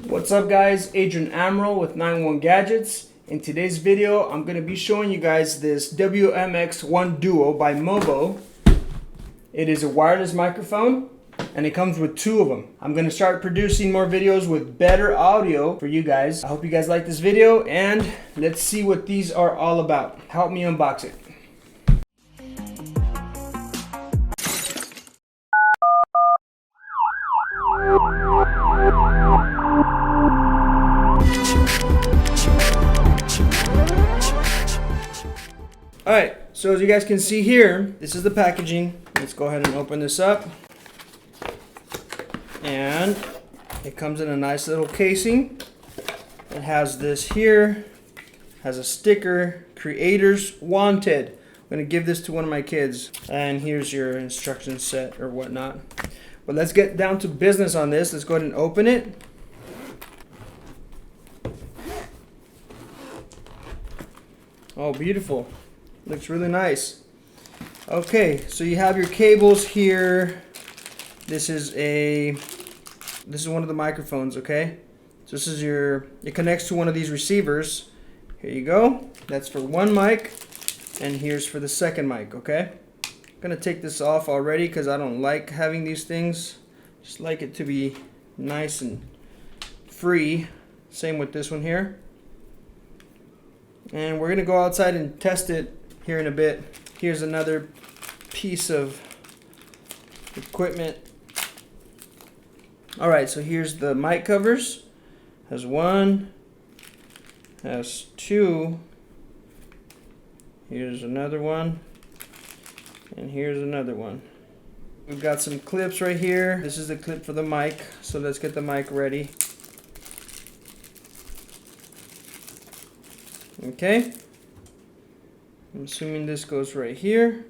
What's up guys, Adrian Amaral with 91 Gadgets. In today's video I'm going to be showing you guys this WMX-1 Duo by MOVO. It is a wireless microphone and it comes with two of them. I'm going to start producing more videos with better audio for you guys. I hope you guys like this video and let's see what these are all about. Help me unbox it. Alright, so as you guys can see here, this is the packaging. Let's go ahead and open this up. And it comes in a nice little casing. It has this here, has a sticker, creators wanted. I'm going to give this to one of my kids. And here's your instruction set or whatnot. But let's get down to business on this. Let's go ahead and open it. Oh, beautiful. Looks really nice. Okay, so you have your cables here. This is one of the microphones, okay? So this is it connects to one of these receivers. Here you go. That's for one mic, and here's for the second mic, okay? I'm gonna take this off already because I don't like having these things. Just like it to be nice and free. Same with this one here. And we're gonna go outside and test it here in a bit. Here's another piece of equipment. Alright, so here's the mic covers. Has one, has two. Here's another one. And here's another one. We've got some clips right here. This is the clip for the mic. So let's get the mic ready. Okay. I'm assuming this goes right here.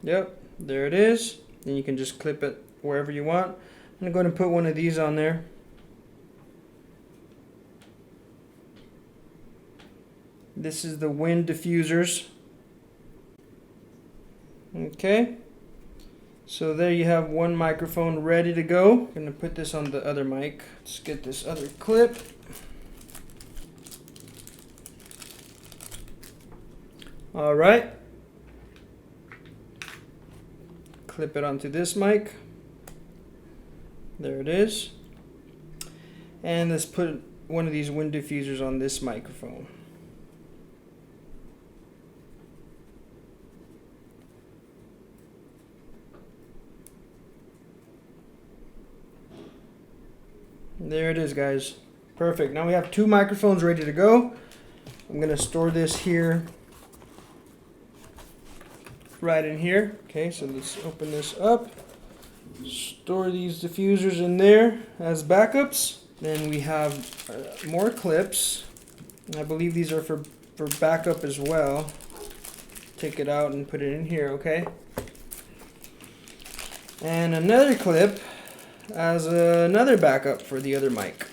Yep, there it is. Then you can just clip it wherever you want. I'm going to go ahead and put one of these on there. This is the wind diffusers. Okay. So there you have one microphone ready to go. I'm going to put this on the other mic. Let's get this other clip. All right, clip it onto this mic. There it is. And let's put one of these wind diffusers on this microphone. There it is, guys. Perfect. Now we have two microphones ready to go. I'm going to store this here. Right in here. Okay, so let's open this up. Store these diffusers in there as backups. Then we have more clips. I believe these are for backup as well. Take it out and put it in here, okay? And another clip as another backup for the other mic.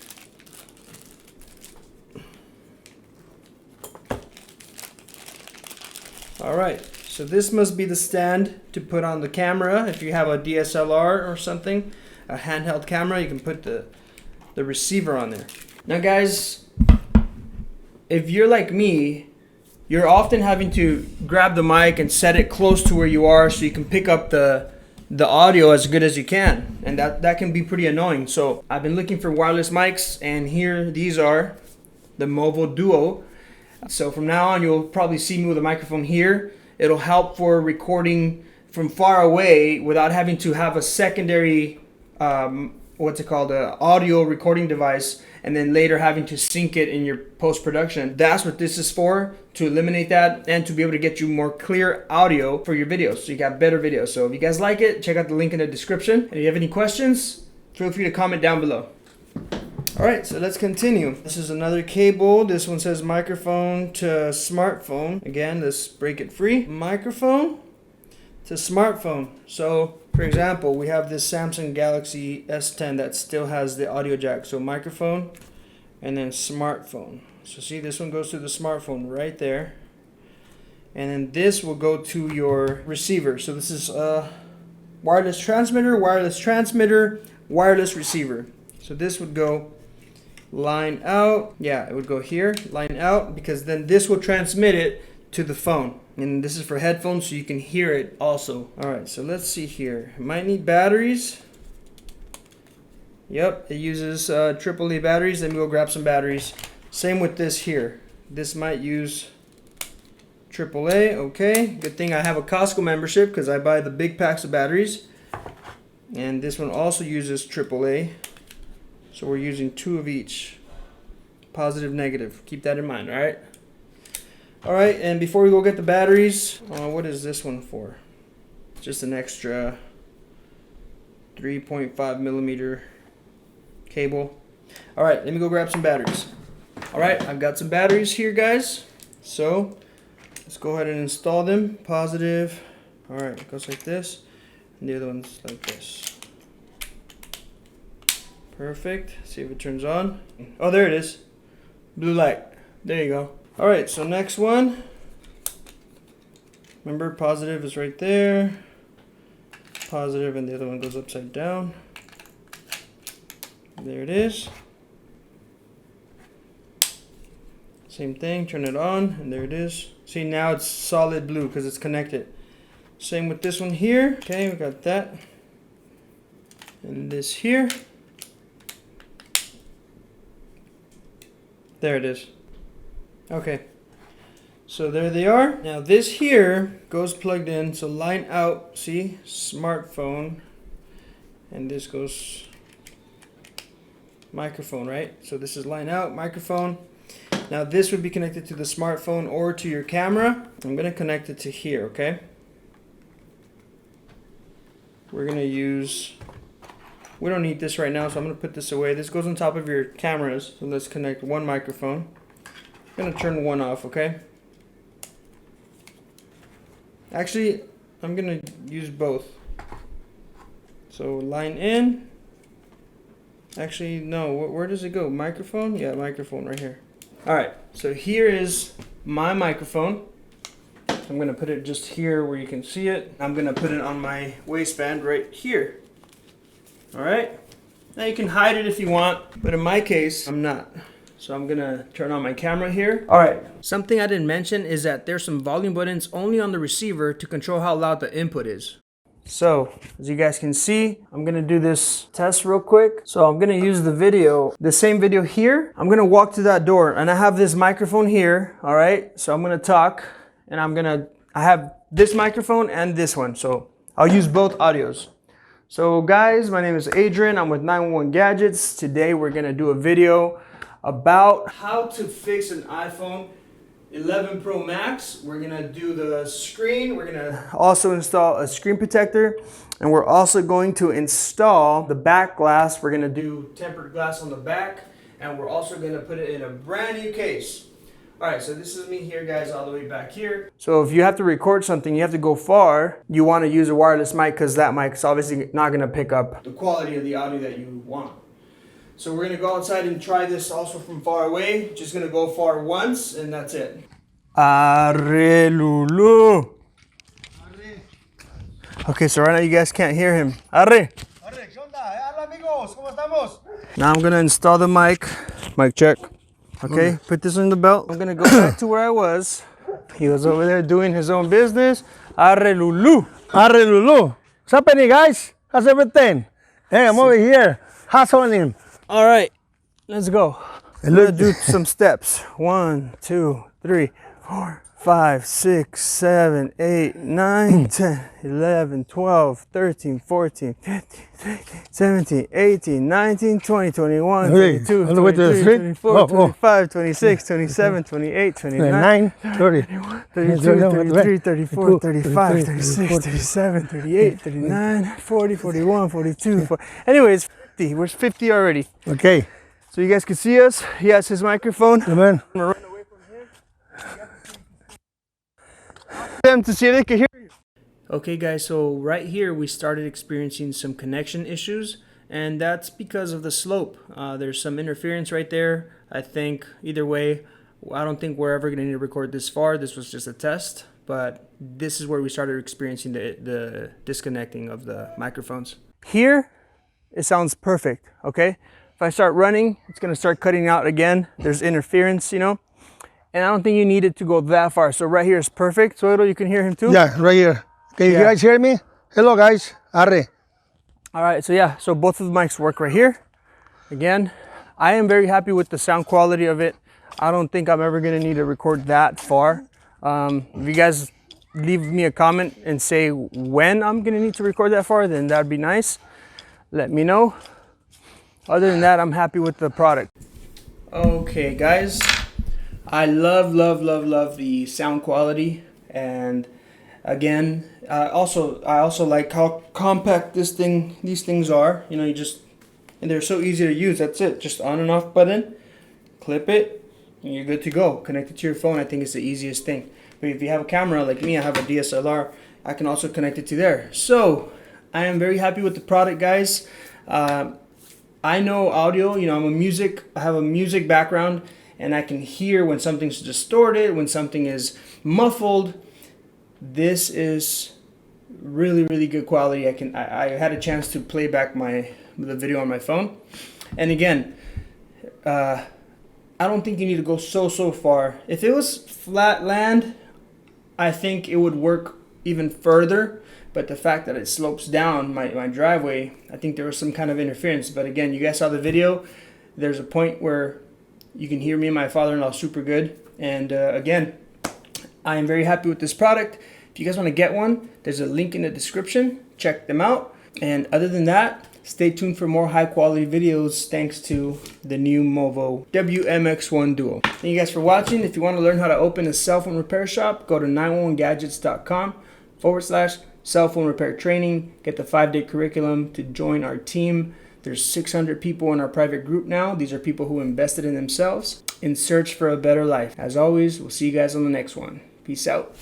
All right. So this must be the stand to put on the camera. If you have a DSLR or something, a handheld camera, you can put the receiver on there. Now guys, if you're like me, you're often having to grab the mic and set it close to where you are so you can pick up the audio as good as you can. And that can be pretty annoying. So I've been looking for wireless mics, and here these are the MOVO Duo. So from now on, you'll probably see me with a microphone here. It'll help for recording from far away without having to have a secondary, audio recording device, and then later having to sync it in your post-production. That's what this is for, to eliminate that and to be able to get you more clear audio for your videos, so you got better videos. So if you guys like it, check out the link in the description. And if you have any questions, feel free to comment down below. Alright, so let's continue. This is another cable. This one says microphone to smartphone. Again, let's break it free. Microphone to smartphone. So, for example, we have this Samsung Galaxy S10 that still has the audio jack. So microphone and then smartphone. So see, this one goes to the smartphone right there. And then this will go to your receiver. So this is wireless transmitter, wireless receiver. So this would go line out. Yeah, it would go here, line out, because then this will transmit it to the phone. And this is for headphones, so you can hear it also. All right, so let's see here. Might need batteries. Yep, it uses AAA batteries. Let me go grab some batteries. Same with this here. This might use AAA. Okay, good thing I have a Costco membership because I buy the big packs of batteries. And this one also uses AAA. So we're using 2 of each. Positive, negative. Keep that in mind, all right? All right, and before we go get the batteries, what is this one for? Just an extra 3.5 millimeter cable. All right, let me go grab some batteries. All right, I've got some batteries here, guys. So let's go ahead and install them. Positive. All right, it goes like this. And the other one's like this. Perfect. See if it turns on. Oh, there it is. Blue light. There you go. All right, so next one. Remember, positive is right there. Positive, and the other one goes upside down. There it is. Same thing, turn it on, and there it is. See, now it's solid blue because it's connected. Same with this one here. Okay, we got that. And this here. There it is. Okay, so there they are. Now this here goes plugged in, so line out, see, smartphone, and this goes microphone, right? So this is line out, microphone. Now this would be connected to the smartphone or to your camera. I'm gonna connect it to here, okay? We're gonna use, we don't need this right now, so I'm gonna put this away. This goes on top of your cameras, so let's connect one microphone. I'm gonna turn one off, okay? Actually, I'm gonna use both. So line in. Actually, no, where does it go? Microphone? Yeah, microphone right here. All right, so here is my microphone. I'm gonna put it just here where you can see it. I'm gonna put it on my waistband right here. All right, now you can hide it if you want, but in my case, I'm not. So I'm gonna turn on my camera here. All right, something I didn't mention is that there's some volume buttons only on the receiver to control how loud the input is. So as you guys can see, I'm gonna do this test real quick. So I'm gonna use the same video here. I'm gonna walk to that door and I have this microphone here, all right? So I'm gonna talk and I have this microphone and this one. So I'll use both audios. So guys, my name is Adrian. I'm with 911 Gadgets. Today we're gonna do a video about how to fix an iPhone 11 Pro Max. We're gonna do the screen. We're gonna also install a screen protector, and we're also going to install the back glass. We're gonna do tempered glass on the back, and we're also gonna put it in a brand new case. All right, so this is me here, guys, all the way back here. So if you have to record something, you have to go far, you wanna use a wireless mic because that mic is obviously not gonna pick up the quality of the audio that you want. So we're gonna go outside and try this also from far away. Just gonna go far once and that's it. Arre Lulu. Okay, so right now you guys can't hear him. Arre. Now I'm gonna install the mic. Mic check. Okay, put this on the belt. I'm gonna go back to where I was. He was over there doing his own business. Arre Lulu. Arre Lulu. What's happening, guys? How's everything? Hey, I'm over here hustling. All right, let's go. I'm gonna do some steps. 1, 2, 3, 4, 5, 6, 7, 8, 9, 10, 11, 12, 13, 14, 15, 16, 17, 18, 19, 20, 21, 22, 23, 24, 25, 26, 27, 28, 29, 30, 32, 33, 34, 35, 36, 37, 38, 39, 40, 41, 42. Anyways, we're 50 already. Okay. So you guys can see us. He has his microphone. Come on. I'm gonna run away from him. Them to see if they can hear you. Okay guys, so right here we started experiencing some connection issues, and that's because of the slope. There's some interference right there. I think either way, I don't think we're ever gonna need to record this far. This was just a test, but this is where we started experiencing the disconnecting of the microphones. Here, it sounds perfect, okay? If I start running, it's gonna start cutting out again. There's interference, you know? And I don't think you need it to go that far. So right here is perfect. Soto, you can hear him too? Yeah, right here. Can you Yeah. guys hear me? Hello, guys. Arre. All right, so yeah, so both of the mics work right here. Again, I am very happy with the sound quality of it. I don't think I'm ever gonna need to record that far. If you guys leave me a comment and say when I'm gonna need to record that far, then that'd be nice. Let me know. Other than that, I'm happy with the product. Okay, guys, I love the sound quality, and again, I also like how compact these things are. You know, and they're so easy to use. That's it, just on and off button, clip it, and you're good to go. Connect it to your phone. I think it's the easiest thing. But if you have a camera like me, I have a DSLR, I can also connect it to there. So I am very happy with the product, guys. I know audio, you know, I have a music background, and I can hear when something's distorted, when something is muffled. This is really good quality. I had a chance to play back the video on my phone. And again, I don't think you need to go so far. If it was flat land, I think it would work even further, but the fact that it slopes down my driveway, I think there was some kind of interference. But again, you guys saw the video. There's a point where you can hear me and my father-in-law super good. And again, I am very happy with this product. If you guys want to get one, there's a link in the description. Check them out. And other than that, stay tuned for more high quality videos thanks to the new MOVO WMX-1 DUO. Thank you guys for watching. If you want to learn how to open a cell phone repair shop, go to 911gadgets.com/cell phone repair training. Get the 5-day curriculum to join our team. There's 600 people in our private group now. These are people who invested in themselves in search for a better life. As always, we'll see you guys on the next one. Peace out.